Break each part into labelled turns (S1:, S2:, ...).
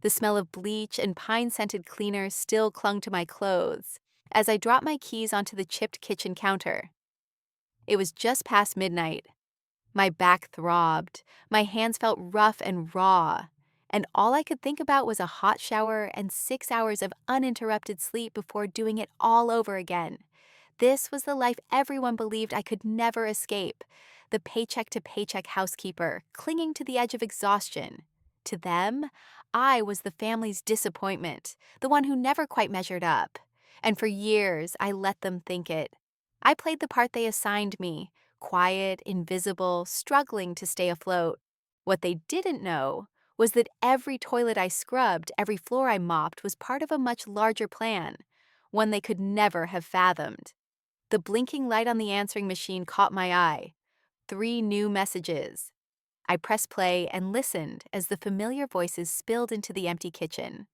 S1: The smell of bleach and pine-scented cleaner still clung to my clothes as I dropped my keys onto the chipped kitchen counter. It was just past midnight. My back throbbed, my hands felt rough and raw, and all I could think about was a hot shower and 6 hours of uninterrupted sleep before doing it all over again. This was the life everyone believed I could never escape, the paycheck-to-paycheck housekeeper, clinging to the edge of exhaustion. To them, I was the family's disappointment, the one who never quite measured up. And for years, I let them think it. I played the part they assigned me, quiet, invisible, struggling to stay afloat. What they didn't know was that every toilet I scrubbed, every floor I mopped was part of a much larger plan, one they could never have fathomed. The blinking light on the answering machine caught my eye. 3 new messages. I pressed play and listened as the familiar voices spilled into the empty kitchen.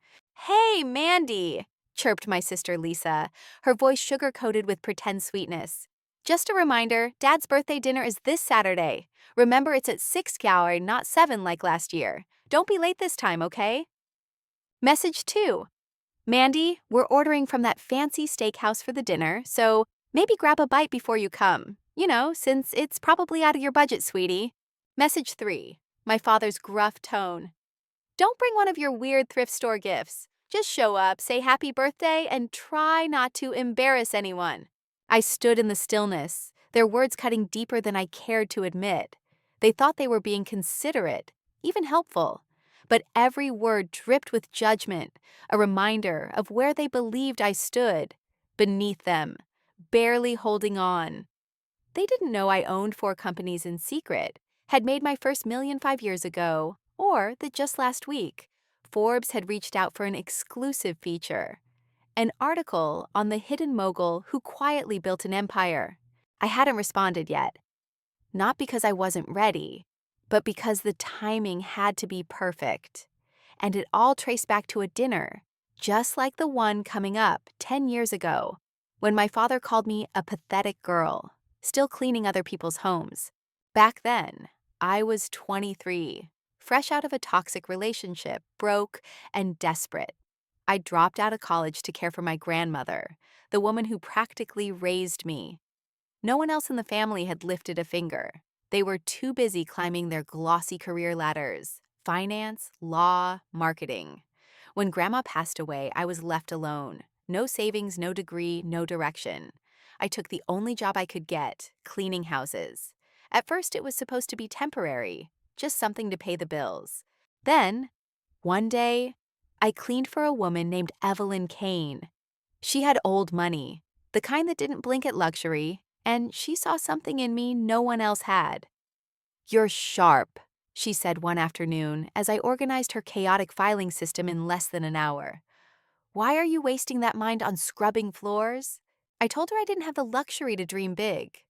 S1: "Hey, Mandy!" chirped my sister Lisa, her voice sugar-coated with pretend sweetness. "Just a reminder, Dad's birthday dinner is this Saturday. Remember, it's at 6 gallery, not 7 like last year. Don't be late this time, okay?" Message 2. "Mandy, we're ordering from that fancy steakhouse for the dinner, so maybe grab a bite before you come. Since it's probably out of your budget, sweetie." Message 3. My father's gruff tone. "Don't bring one of your weird thrift store gifts. Just show up, say happy birthday, and try not to embarrass anyone." I stood in the stillness, their words cutting deeper than I cared to admit. They thought they were being considerate, even helpful. But every word dripped with judgment, a reminder of where they believed I stood, beneath them, barely holding on. They didn't know I owned 4 companies in secret, had made my first million 5 years ago, or that just last week, Forbes had reached out for an exclusive feature. An article on the hidden mogul who quietly built an empire. I hadn't responded yet. Not because I wasn't ready, but because the timing had to be perfect. And it all traced back to a dinner, just like the one coming up 10 years ago, when my father called me a pathetic girl, still cleaning other people's homes. Back then, I was 23, fresh out of a toxic relationship, broke and desperate. I dropped out of college to care for my grandmother, the woman who practically raised me. No one else in the family had lifted a finger. They were too busy climbing their glossy career ladders: finance, law, marketing. When Grandma passed away, I was left alone. No savings, no degree, no direction. I took the only job I could get, cleaning houses. At first, it was supposed to be temporary, just something to pay the bills. Then, one day, I cleaned for a woman named Evelyn Kane. She had old money, the kind that didn't blink at luxury, and she saw something in me no one else had. "You're sharp," she said one afternoon as I organized her chaotic filing system in less than an hour. "Why are you wasting that mind on scrubbing floors?" I told her I didn't have the luxury to dream big.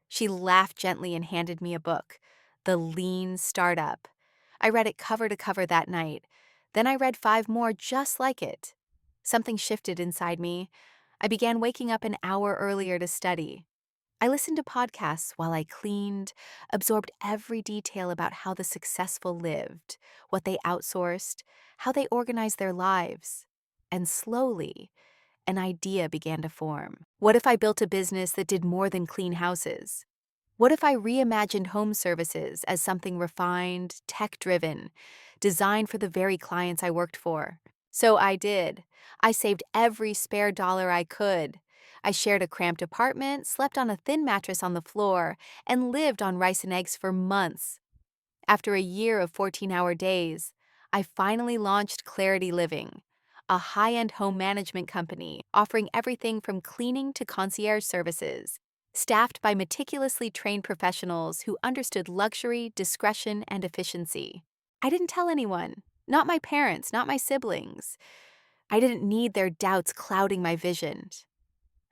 S1: She laughed gently and handed me a book, The Lean Startup. I read it cover to cover that night. Then I read 5 more just like it. Something shifted inside me. I began waking up an hour earlier to study. I listened to podcasts while I cleaned, absorbed every detail about how the successful lived, what they outsourced, how they organized their lives. And slowly, an idea began to form. What if I built a business that did more than clean houses? What if I reimagined home services as something refined, tech-driven, designed for the very clients I worked for? So I did. I saved every spare dollar I could. I shared a cramped apartment, slept on a thin mattress on the floor, and lived on rice and eggs for months. After a year of 14-hour days, I finally launched Clarity Living, a high-end home management company offering everything from cleaning to concierge services, staffed by meticulously trained professionals who understood luxury, discretion, and efficiency. I didn't tell anyone, not my parents, not my siblings. I didn't need their doubts clouding my vision.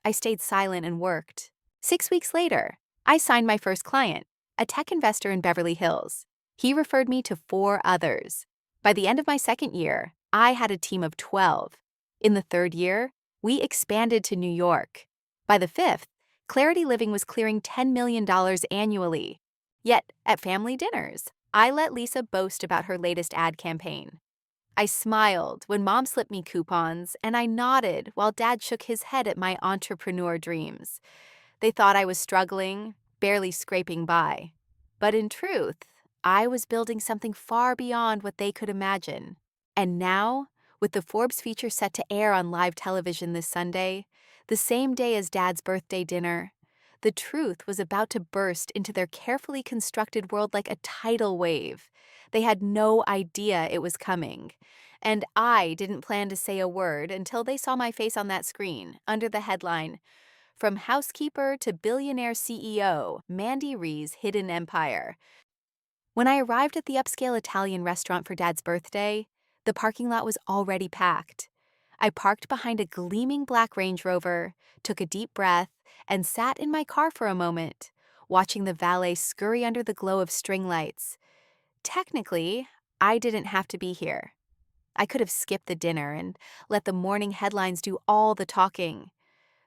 S1: I stayed silent and worked. 6 weeks later, I signed my first client, a tech investor in Beverly Hills. He referred me to 4 others. By the end of my second year, I had a team of 12. In the third year, we expanded to New York. By the 5th, Clarity Living was clearing $10 million annually. Yet, at family dinners, I let Lisa boast about her latest ad campaign. I smiled when Mom slipped me coupons, and I nodded while Dad shook his head at my entrepreneur dreams. They thought I was struggling, barely scraping by. But in truth, I was building something far beyond what they could imagine. And now, with the Forbes feature set to air on live television this Sunday, the same day as Dad's birthday dinner, the truth was about to burst into their carefully constructed world like a tidal wave. They had no idea it was coming. And I didn't plan to say a word until they saw my face on that screen, under the headline, "From Housekeeper to Billionaire CEO, Mandy Ree's Hidden Empire." When I arrived at the upscale Italian restaurant for Dad's birthday, the parking lot was already packed. I parked behind a gleaming black Range Rover, took a deep breath, and sat in my car for a moment, watching the valet scurry under the glow of string lights. Technically, I didn't have to be here. I could have skipped the dinner and let the morning headlines do all the talking.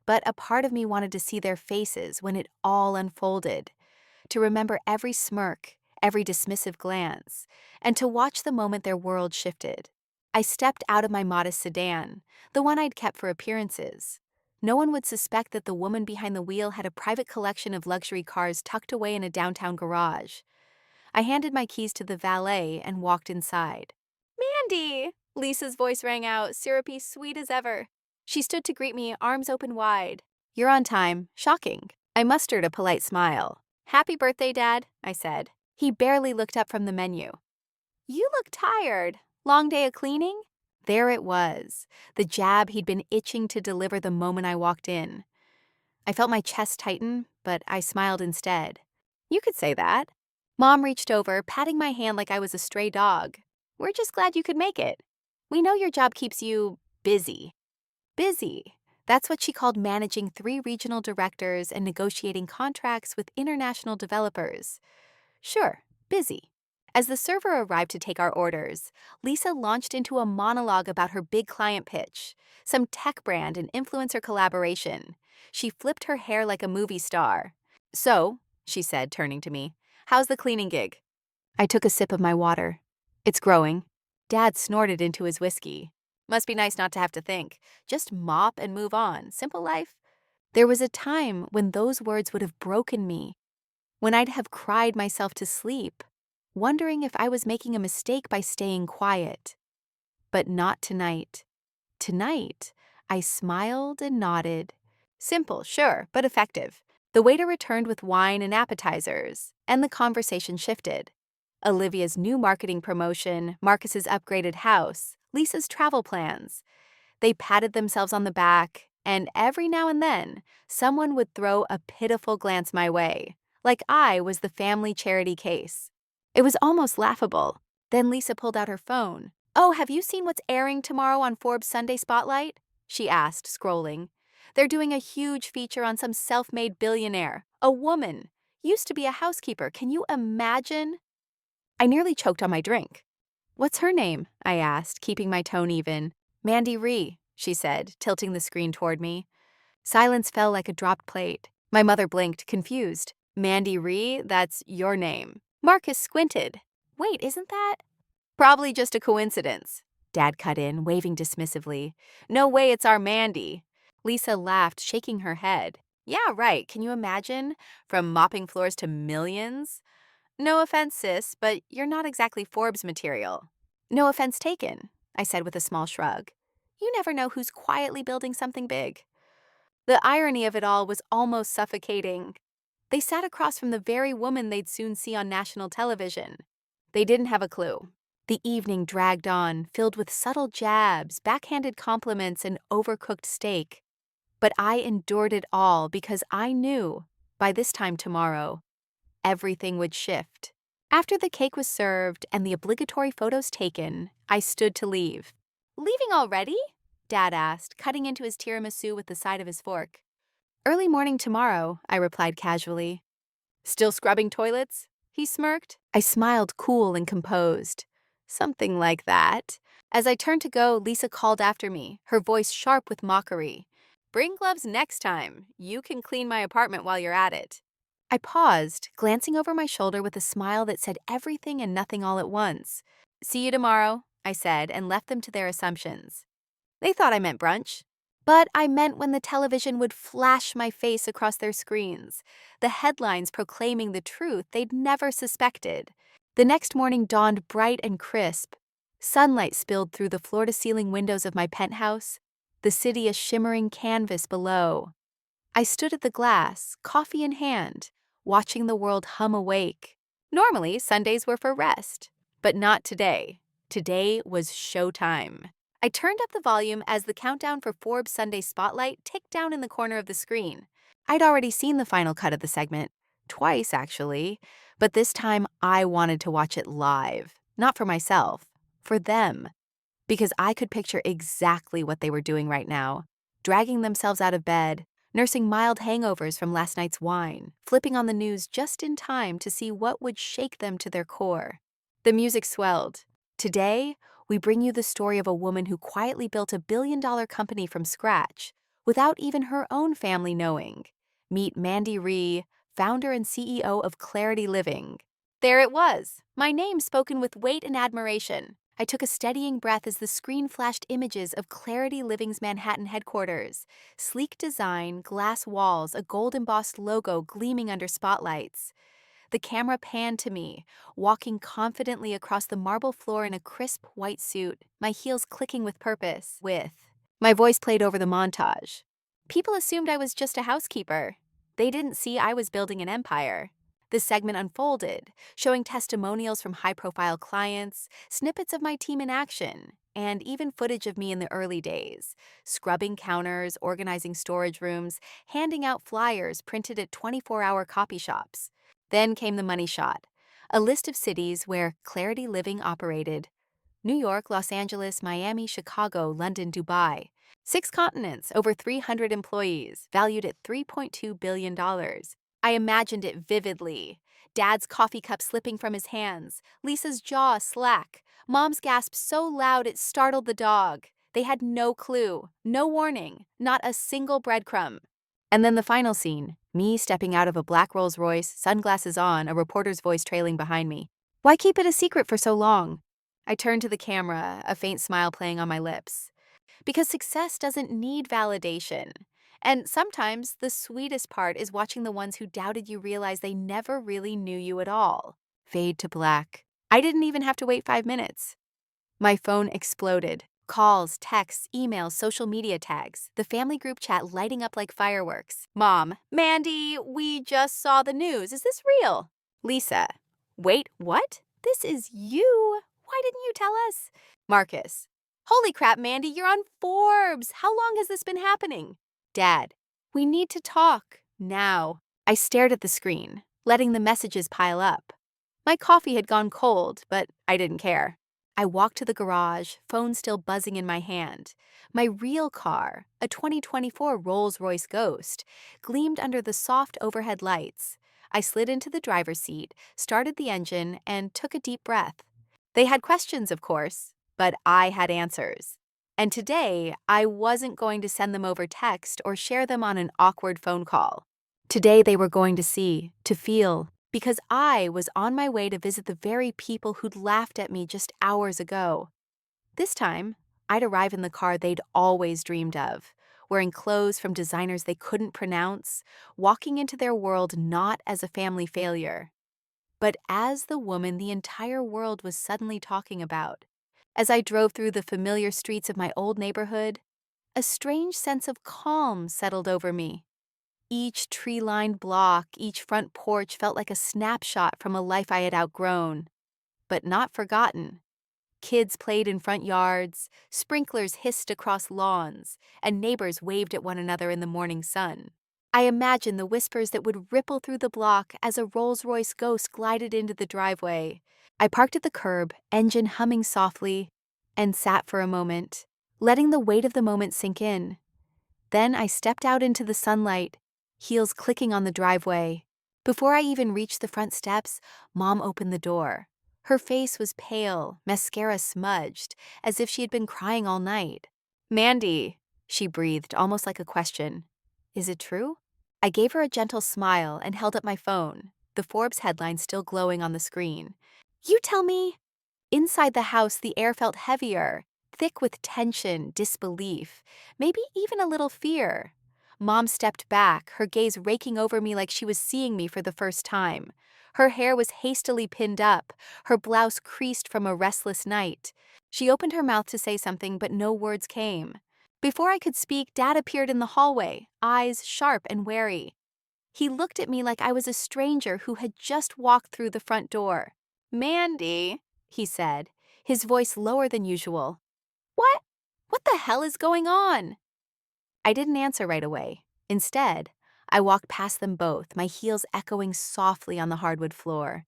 S1: But a part of me wanted to see their faces when it all unfolded, to remember every smirk, every dismissive glance, and to watch the moment their world shifted. I stepped out of my modest sedan, the one I'd kept for appearances. No one would suspect that the woman behind the wheel had a private collection of luxury cars tucked away in a downtown garage. I handed my keys to the valet and walked inside. "Mandy!" Lisa's voice rang out, syrupy, sweet as ever. She stood to greet me, arms open wide. "You're on time. Shocking." I mustered a polite smile. "Happy birthday, Dad," I said. He barely looked up from the menu. "You look tired. Long day of cleaning?" There it was, the jab he'd been itching to deliver the moment I walked in. I felt my chest tighten, but I smiled instead. "You could say that." Mom reached over, patting my hand like I was a stray dog. "We're just glad you could make it. We know your job keeps you busy." Busy. That's what she called managing 3 regional directors and negotiating contracts with international developers. Sure, busy. As the server arrived to take our orders, Lisa launched into a monologue about her big client pitch, some tech brand and influencer collaboration. She flipped her hair like a movie star. "So," she said, turning to me, "how's the cleaning gig?" I took a sip of my water. "It's growing." Dad snorted into his whiskey. "Must be nice not to have to think. Just mop and move on. Simple life." There was a time when those words would have broken me, when I'd have cried myself to sleep, wondering if I was making a mistake by staying quiet. But not tonight. Tonight, I smiled and nodded. Simple, sure, but effective. The waiter returned with wine and appetizers, and the conversation shifted. Olivia's new marketing promotion, Marcus's upgraded house, Lisa's travel plans. They patted themselves on the back, and every now and then, someone would throw a pitiful glance my way, like I was the family charity case. It was almost laughable. Then Lisa pulled out her phone. "Oh, have you seen what's airing tomorrow on Forbes Sunday Spotlight?" she asked, scrolling. "They're doing a huge feature on some self-made billionaire, a woman. Used to be a housekeeper. Can you imagine?" I nearly choked on my drink. "What's her name?" I asked, keeping my tone even. "Mandy Ree," she said, tilting the screen toward me. Silence fell like a dropped plate. My mother blinked, confused. "Mandy Ree? That's your name." Marcus squinted. "Wait, isn't that?" "Probably just a coincidence," Dad cut in, waving dismissively. "No way it's our Mandy." Lisa laughed, shaking her head. "Yeah, right. Can you imagine? From mopping floors to millions?" "No offense, sis, but you're not exactly Forbes material." "No offense taken," I said with a small shrug. You never know who's quietly building something big. The irony of it all was almost suffocating. They sat across from the very woman they'd soon see on national television. They didn't have a clue. The evening dragged on, filled with subtle jabs, backhanded compliments, and overcooked steak. But I endured it all because I knew, by this time tomorrow, everything would shift. After the cake was served and the obligatory photos taken, I stood to leave. "Leaving already?" Dad asked, cutting into his tiramisu with the side of his fork. "Early morning tomorrow," I replied casually. "Still scrubbing toilets?" he smirked. I smiled, cool and composed. "Something like that." As I turned to go, Lisa called after me, her voice sharp with mockery. "Bring gloves next time. You can clean my apartment while you're at it." I paused, glancing over my shoulder with a smile that said everything and nothing all at once. "See you tomorrow," I said and left them to their assumptions. They thought I meant brunch. But I meant when the television would flash my face across their screens, the headlines proclaiming the truth they'd never suspected. The next morning dawned bright and crisp. Sunlight spilled through the floor-to-ceiling windows of my penthouse, the city a shimmering canvas below. I stood at the glass, coffee in hand, watching the world hum awake. Normally, Sundays were for rest, but not today. Today was showtime. I turned up the volume as the countdown for Forbes Sunday Spotlight ticked down in the corner of the screen. I'd already seen the final cut of the segment, twice actually, but this time I wanted to watch it live, not for myself, for them, because I could picture exactly what they were doing right now, dragging themselves out of bed, nursing mild hangovers from last night's wine, flipping on the news just in time to see what would shake them to their core. The music swelled. Today, we bring you the story of a woman who quietly built a billion-dollar company from scratch, without even her own family knowing. Meet Mandy Rhee, founder and CEO of Clarity Living. There it was, my name spoken with weight and admiration. I took a steadying breath as the screen flashed images of Clarity Living's Manhattan headquarters. Sleek design, glass walls, a gold-embossed logo gleaming under spotlights. The camera panned to me, walking confidently across the marble floor in a crisp white suit, my heels clicking with purpose. My voice played over the montage. People assumed I was just a housekeeper. They didn't see I was building an empire. The segment unfolded, showing testimonials from high-profile clients, snippets of my team in action, and even footage of me in the early days, scrubbing counters, organizing storage rooms, handing out flyers printed at 24-hour copy shops. Then came the money shot, a list of cities where Clarity Living operated: New York, Los Angeles, Miami, Chicago, London, Dubai. 6 continents, over 300 employees, valued at $3.2 billion. I imagined it vividly. Dad's coffee cup slipping from his hands, Lisa's jaw slack, Mom's gasp so loud it startled the dog. They had no clue, no warning, not a single breadcrumb. And then the final scene, me stepping out of a black Rolls-Royce, sunglasses on, a reporter's voice trailing behind me. Why keep it a secret for so long? I turned to the camera, a faint smile playing on my lips. Because success doesn't need validation. And sometimes the sweetest part is watching the ones who doubted you realize they never really knew you at all. Fade to black. I didn't even have to wait 5 minutes. My phone exploded. Calls, texts, emails, social media tags, the family group chat lighting up like fireworks. Mom, Mandy, we just saw the news. Is this real? Lisa, wait, what? This is you. Why didn't you tell us? Marcus, holy crap, Mandy, you're on Forbes. How long has this been happening? Dad, we need to talk now. I stared at the screen, letting the messages pile up. My coffee had gone cold, but I didn't care. I walked to the garage, phone still buzzing in my hand. My real car, a 2024 Rolls-Royce Ghost, gleamed under the soft overhead lights. I slid into the driver's seat, started the engine, and took a deep breath. They had questions, of course, but I had answers. And today, I wasn't going to send them over text or share them on an awkward phone call. Today, they were going to see, to feel, because I was on my way to visit the very people who'd laughed at me just hours ago. This time, I'd arrive in the car they'd always dreamed of, wearing clothes from designers they couldn't pronounce, walking into their world not as a family failure, but as the woman the entire world was suddenly talking about. As I drove through the familiar streets of my old neighborhood, a strange sense of calm settled over me. Each tree-lined block, each front porch felt like a snapshot from a life I had outgrown, but not forgotten. Kids played in front yards, sprinklers hissed across lawns, and neighbors waved at one another in the morning sun. I imagined the whispers that would ripple through the block as a Rolls-Royce Ghost glided into the driveway. I parked at the curb, engine humming softly, and sat for a moment, letting the weight of the moment sink in. Then I stepped out into the sunlight, heels clicking on the driveway. Before I even reached the front steps, Mom opened the door. Her face was pale, mascara smudged, as if she had been crying all night. "Mandy," she breathed, almost like a question. "Is it true?" I gave her a gentle smile and held up my phone, the Forbes headline still glowing on the screen. "You tell me." Inside the house, the air felt heavier, thick with tension, disbelief, maybe even a little fear. Mom stepped back, her gaze raking over me like she was seeing me for the first time. Her hair was hastily pinned up, her blouse creased from a restless night. She opened her mouth to say something, but no words came. Before I could speak, Dad appeared in the hallway, eyes sharp and wary. He looked at me like I was a stranger who had just walked through the front door. "Mandy," he said, his voice lower than usual. "What? What the hell is going on?" I didn't answer right away. Instead, I walked past them both, my heels echoing softly on the hardwood floor.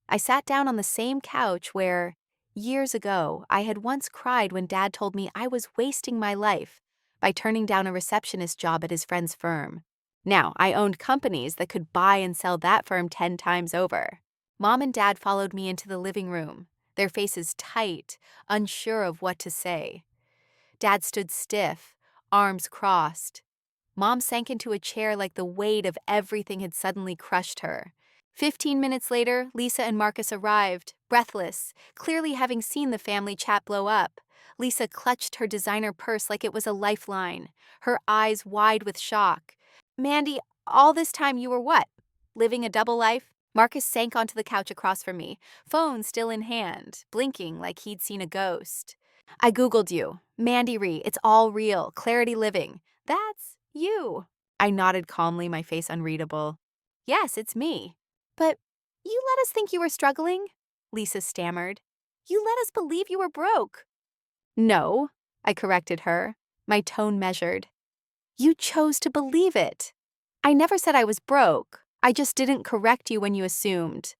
S1: I sat down on the same couch where, years ago, I had once cried when Dad told me I was wasting my life by turning down a receptionist job at his friend's firm. Now, I owned companies that could buy and sell that firm 10 times over. Mom and Dad followed me into the living room, their faces tight, unsure of what to say. Dad stood stiff, arms crossed. Mom sank into a chair like the weight of everything had suddenly crushed her. 15 minutes later, Lisa and Marcus arrived, breathless, clearly having seen the family chat blow up. Lisa clutched her designer purse like it was a lifeline, her eyes wide with shock. "Mandy, all this time you were what? Living a double life?" Marcus sank onto the couch across from me, phone still in hand, blinking like he'd seen a ghost. "I Googled you. Mandy Ree, it's all real. Clarity Living. That's you." I nodded calmly, my face unreadable. "Yes, it's me." "But you let us think you were struggling," Lisa stammered. "You let us believe you were broke." "No," I corrected her, my tone measured. "You chose to believe it. I never said I was broke. I just didn't correct you when you assumed."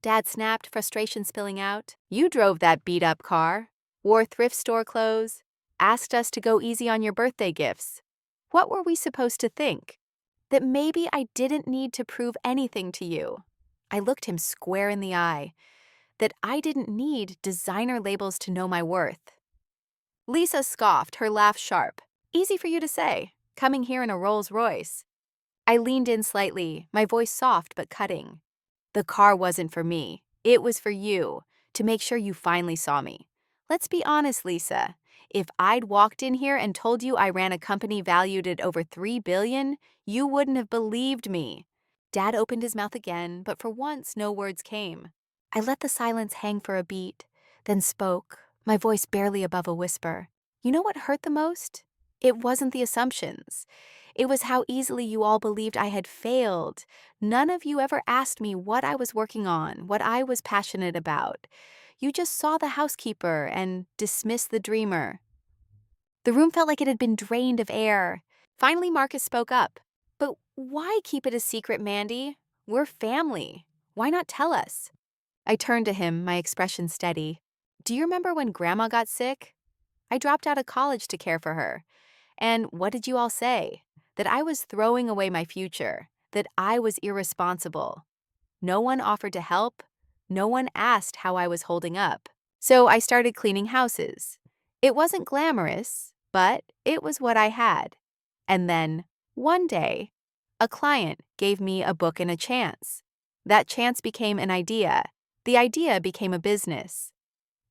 S1: Dad snapped, frustration spilling out. "You drove that beat-up car, wore thrift store clothes, asked us to go easy on your birthday gifts. What were we supposed to think? That maybe I didn't need to prove anything to you?" I looked him square in the eye. That I didn't need designer labels to know my worth. Lisa scoffed, her laugh sharp. "Easy for you to say, coming here in a Rolls Royce." I leaned in slightly, my voice soft but cutting. "The car wasn't for me. It was for you, to make sure you finally saw me. Let's be honest, Lisa. If I'd walked in here and told you I ran a company valued at over $3 billion, you wouldn't have believed me." Dad opened his mouth again, but for once no words came. I let the silence hang for a beat, then spoke, my voice barely above a whisper. "You know what hurt the most? It wasn't the assumptions. It was how easily you all believed I had failed. None of you ever asked me what I was working on, what I was passionate about. You just saw the housekeeper and dismissed the dreamer." The room felt like it had been drained of air. Finally, Marcus spoke up. "But why keep it a secret, Mandy? We're family. Why not tell us?" I turned to him, my expression steady. "Do you remember when Grandma got sick? I dropped out of college to care for her. And what did you all say? That I was throwing away my future, that I was irresponsible. No one offered to help. No one asked how I was holding up. So I started cleaning houses. It wasn't glamorous, but it was what I had. And then, one day, a client gave me a book and a chance. That chance became an idea. The idea became a business.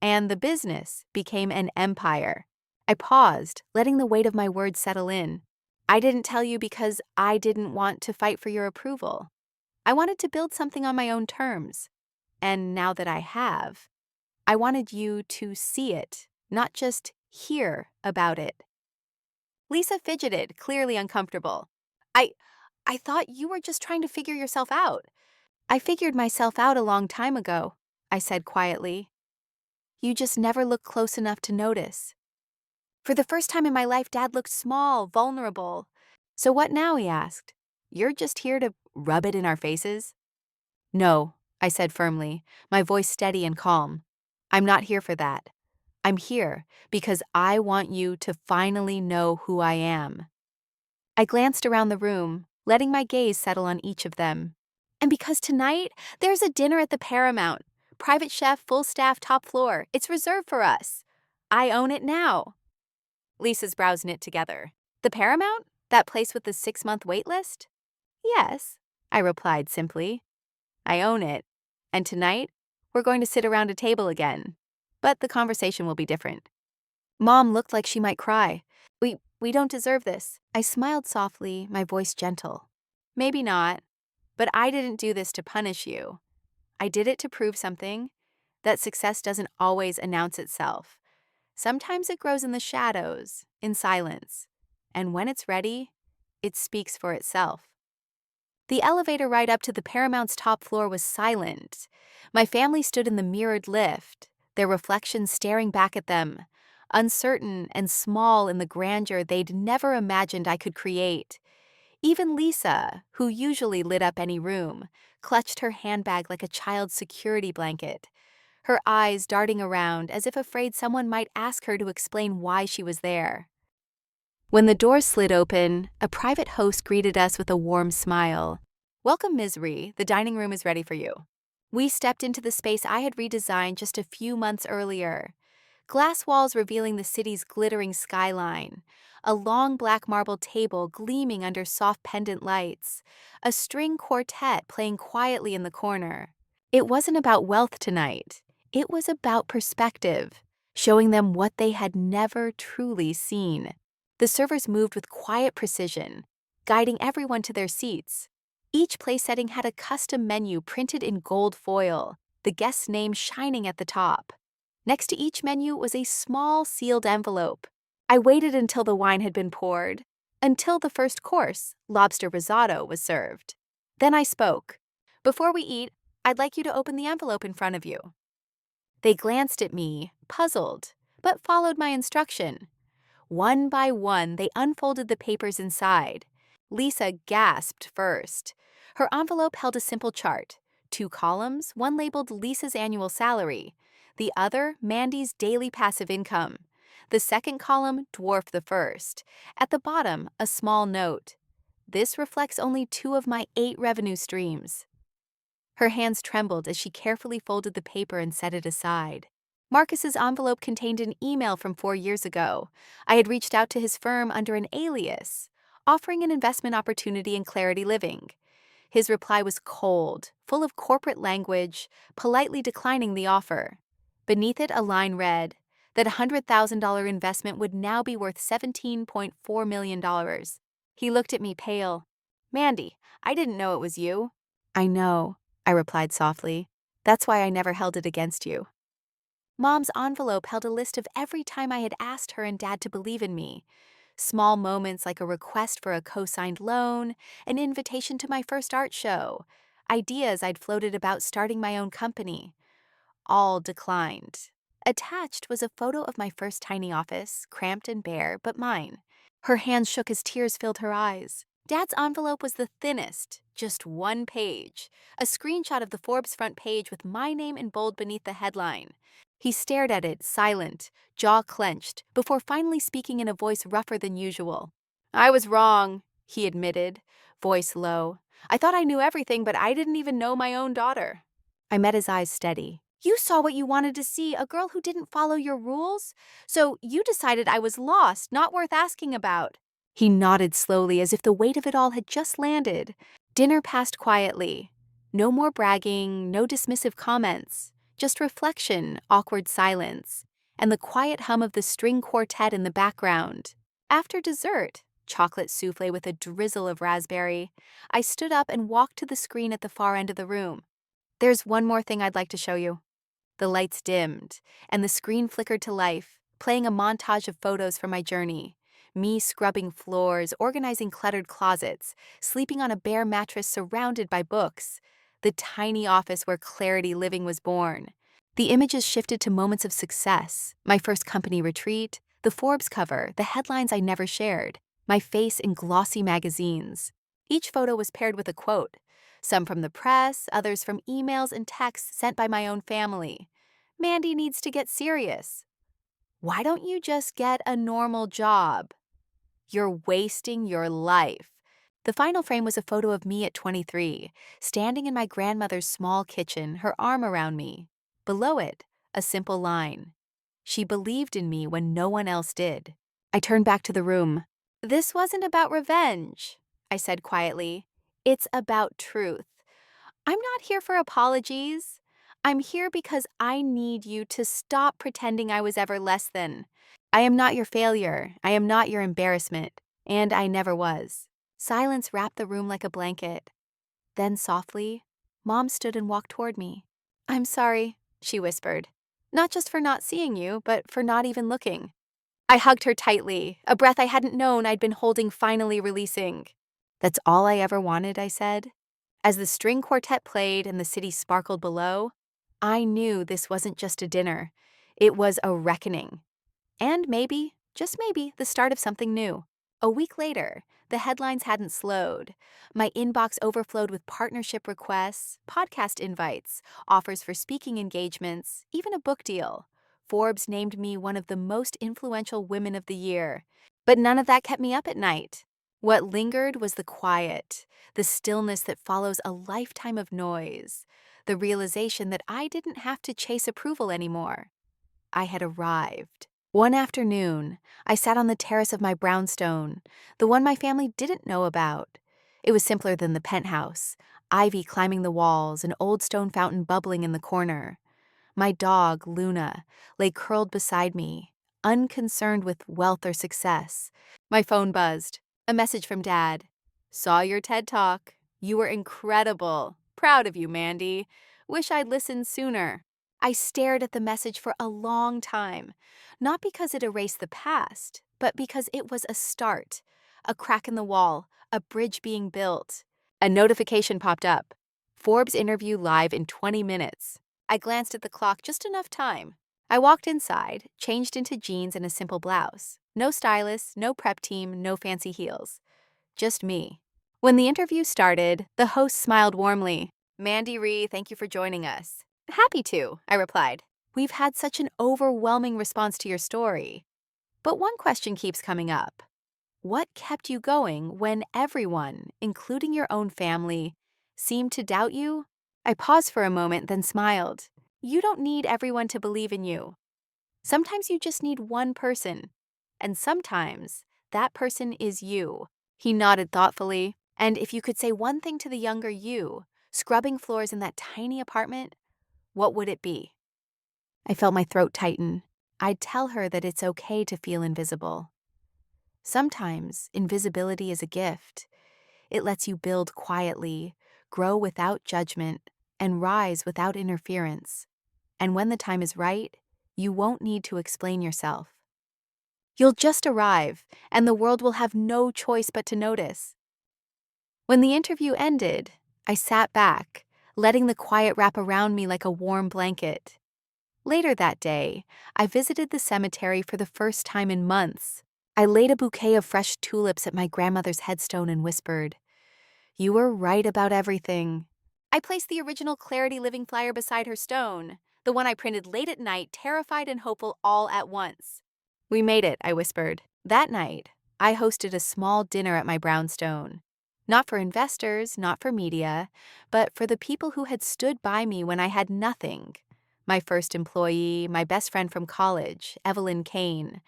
S1: And the business became an empire." I paused, letting the weight of my words settle in. "I didn't tell you because I didn't want to fight for your approval. I wanted to build something on my own terms. And now that I have, I wanted you to see it, not just hear about it." Lisa fidgeted, clearly uncomfortable. I I thought you were just trying to figure yourself out." "I figured myself out a long time ago," I said quietly. "You just never looked close enough to notice." For the first time in my life, Dad looked small, vulnerable. "So what now?" he asked. "You're just here to rub it in our faces?" "No," I said firmly, my voice steady and calm. "I'm not here for that. I'm here because I want you to finally know who I am." I glanced around the room, letting my gaze settle on each of them. "And because tonight, there's a dinner at the Paramount. Private chef, full staff, top floor. It's reserved for us. I own it now." Lisa's brows knit together. "The Paramount? That place with the 6-month wait list?" "Yes," I replied simply. "I own it. And tonight, we're going to sit around a table again. but the conversation will be different. Mom looked like she might cry. We don't deserve this. I smiled softly, my voice gentle. Maybe not, but I didn't do this to punish you. I did it to prove something, that success doesn't always announce itself. Sometimes it grows in the shadows, in silence. And when it's ready, it speaks for itself. The elevator ride up to the Paramount's top floor was silent. My family stood in the mirrored lift, their reflections staring back at them, uncertain and small in the grandeur they'd never imagined I could create. Even Lisa, who usually lit up any room, clutched her handbag like a child's security blanket, her eyes darting around as if afraid someone might ask her to explain why she was there. When the door slid open, a private host greeted us with a warm smile. "Welcome, Ms. Ree. The dining room is ready for you." We stepped into the space I had redesigned just a few months earlier. Glass walls revealing the city's glittering skyline, a long black marble table gleaming under soft pendant lights, a string quartet playing quietly in the corner. It wasn't about wealth tonight. It was about perspective, showing them what they had never truly seen. The servers moved with quiet precision, guiding everyone to their seats. Each place setting had a custom menu printed in gold foil, the guest's name shining at the top. Next to each menu was a small sealed envelope. I waited until the wine had been poured, until the first course, lobster risotto, was served. Then I spoke. "Before we eat, I'd like you to open the envelope in front of you." They glanced at me, puzzled, but followed my instruction. One by one, they unfolded the papers inside. Lisa gasped first. Her envelope held a simple chart, 2 columns, one labeled Lisa's annual salary, the other Mandy's daily passive income. The second column dwarfed the first. At the bottom, a small note. "This reflects only 2 of my 8 revenue streams." Her hands trembled as she carefully folded the paper and set it aside. Marcus's envelope contained an email from 4 years ago. I had reached out to his firm under an alias, offering an investment opportunity in Clarity Living. His reply was cold, full of corporate language, politely declining the offer. Beneath it, a line read that a $100,000 investment would now be worth $17.4 million. He looked at me pale. "Mandy, I didn't know it was you." "I know," I replied softly. "That's why I never held it against you." Mom's envelope held a list of every time I had asked her and Dad to believe in me. Small moments like a request for a co-signed loan, an invitation to my first art show, ideas I'd floated about starting my own company. All declined. Attached was a photo of my first tiny office, cramped and bare, but mine. Her hands shook as tears filled her eyes. Dad's envelope was the thinnest, just 1 page, a screenshot of the Forbes front page with my name in bold beneath the headline. He stared at it, silent, jaw clenched, before finally speaking in a voice rougher than usual. "I was wrong," he admitted, voice low. "I thought I knew everything, but I didn't even know my own daughter." I met his eyes steady. "You saw what you wanted to see, a girl who didn't follow your rules? So you decided I was lost, not worth asking about." He nodded slowly as if the weight of it all had just landed. Dinner passed quietly. No more bragging, no dismissive comments. Just reflection, awkward silence, and the quiet hum of the string quartet in the background. After dessert, chocolate souffle with a drizzle of raspberry, I stood up and walked to the screen at the far end of the room. "There's one more thing I'd like to show you." The lights dimmed, and the screen flickered to life, playing a montage of photos from my journey. Me scrubbing floors, organizing cluttered closets, sleeping on a bare mattress surrounded by books. The tiny office where Clarity Living was born. The images shifted to moments of success, my first company retreat, the Forbes cover, the headlines I never shared, my face in glossy magazines. Each photo was paired with a quote, some from the press, others from emails and texts sent by my own family. "Mandy needs to get serious." "Why don't you just get a normal job?" "You're wasting your life." The final frame was a photo of me at 23, standing in my grandmother's small kitchen, her arm around me. Below it, a simple line. "She believed in me when no one else did." I turned back to the room. "This wasn't about revenge," I said quietly. "It's about truth. I'm not here for apologies. I'm here because I need you to stop pretending I was ever less than. I am not your failure. I am not your embarrassment. And I never was. Silence wrapped the room like a blanket. Then softly, Mom stood and walked toward me. I'm sorry, she whispered. Not just for not seeing you, but for not even looking. I hugged her tightly, a breath I hadn't known I'd been holding finally releasing. That's all I ever wanted, I said. As the string quartet played and the city sparkled below, I knew this wasn't just a dinner. It was a reckoning. And maybe, just maybe, the start of something new. A week later, the headlines hadn't slowed. My inbox overflowed with partnership requests, podcast invites, offers for speaking engagements, even a book deal. Forbes named me one of the most influential women of the year. But none of that kept me up at night. What lingered was the quiet, the stillness that follows a lifetime of noise, the realization that I didn't have to chase approval anymore. I had arrived. One afternoon, I sat on the terrace of my brownstone, the one my family didn't know about. It was simpler than the penthouse, ivy climbing the walls, an old stone fountain bubbling in the corner. My dog, Luna, lay curled beside me, unconcerned with wealth or success. My phone buzzed. A message from Dad. Saw your TED Talk. You were incredible. Proud of you, Mandy. Wish I'd listened sooner. I stared at the message for a long time, not because it erased the past, but because it was a start, a crack in the wall, a bridge being built. A notification popped up. Forbes interview live in 20 minutes. I glanced at the clock just enough time. I walked inside, changed into jeans and a simple blouse. No stylist, no prep team, no fancy heels. Just me. When the interview started, the host smiled warmly. Mandy Ree, thank you for joining us. Happy to, I replied. We've had such an overwhelming response to your story. But one question keeps coming up. What kept you going when everyone, including your own family, seemed to doubt you? I paused for a moment, then smiled. You don't need everyone to believe in you. Sometimes you just need one person. And sometimes that person is you. He nodded thoughtfully. And if you could say one thing to the younger you, scrubbing floors in that tiny apartment, what would it be? I felt my throat tighten. I'd tell her that it's okay to feel invisible. Sometimes invisibility is a gift. It lets you build quietly, grow without judgment, and rise without interference. And when the time is right, you won't need to explain yourself. You'll just arrive, and the world will have no choice but to notice. When the interview ended, I sat back, letting the quiet wrap around me like a warm blanket. Later that day, I visited the cemetery for the first time in months. I laid a bouquet of fresh tulips at my grandmother's headstone and whispered, "You were right about everything." I placed the original Clarity Living flyer beside her stone, the one I printed late at night, terrified and hopeful all at once. We made it, I whispered. That night, I hosted a small dinner at my brownstone. Not for investors, not for media, but for the people who had stood by me when I had nothing. My first employee, my best friend from college, Evelyn Kane,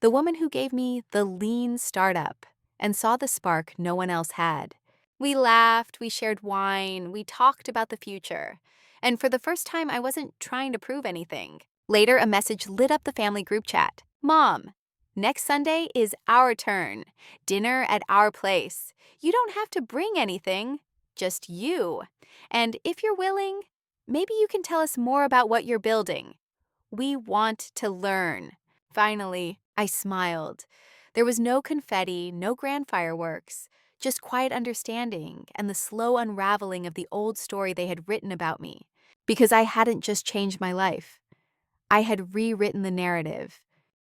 S1: the woman who gave me the lean startup and saw the spark no one else had. We laughed, we shared wine, we talked about the future. And for the first time, I wasn't trying to prove anything. Later, a message lit up the family group chat. Mom, next Sunday is our turn. Dinner at our place. You don't have to bring anything, just you. And if you're willing, maybe you can tell us more about what you're building. We want to learn. Finally, I smiled. There was no confetti, no grand fireworks, just quiet understanding and the slow unraveling of the old story they had written about me. Because I hadn't just changed my life. I had rewritten the narrative,